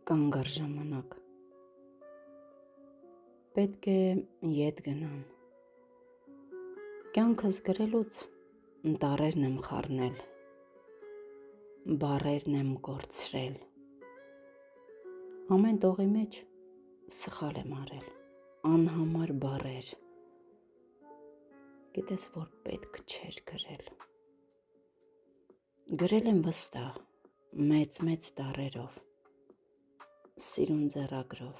Կանգ առ ժամանակ։ Պետք է ետ գնամ։ Կյանքս գրելուց տառերն եմ խառնել, բառերն եմ կորցրել։ Ամեն տողի մեջ սխալ եմ արել, անհամար բառեր։ Գիտես, որ պետք չէր գրել։ Գրել եմ վստահ, մեծ տառերով, սիրուն ձեռագրով,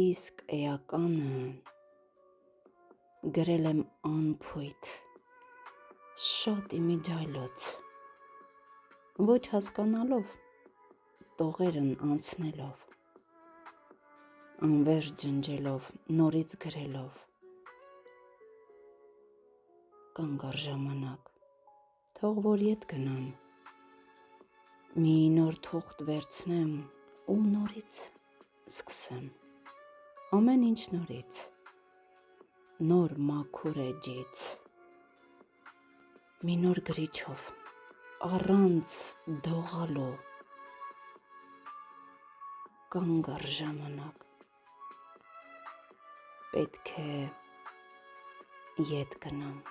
իսկ էականը գրել եմ անփույթ, շատ իմիջայլոց, ոչ հասկանալով, տողերն անցնելով, անվերջ ջնջելով, նորից գրելով։ Կանգ առ ժամանակ, թող որ ետ գնամ, մի նոր թուղթ վերցնեմ ու նորից սկսեմ, ամեն ինչ նորից, նոր մաքուր էջից, մի նոր գրիչով, առանց դողալու։ Կանգ առ ժամանակ, պետք է ետ գնամ։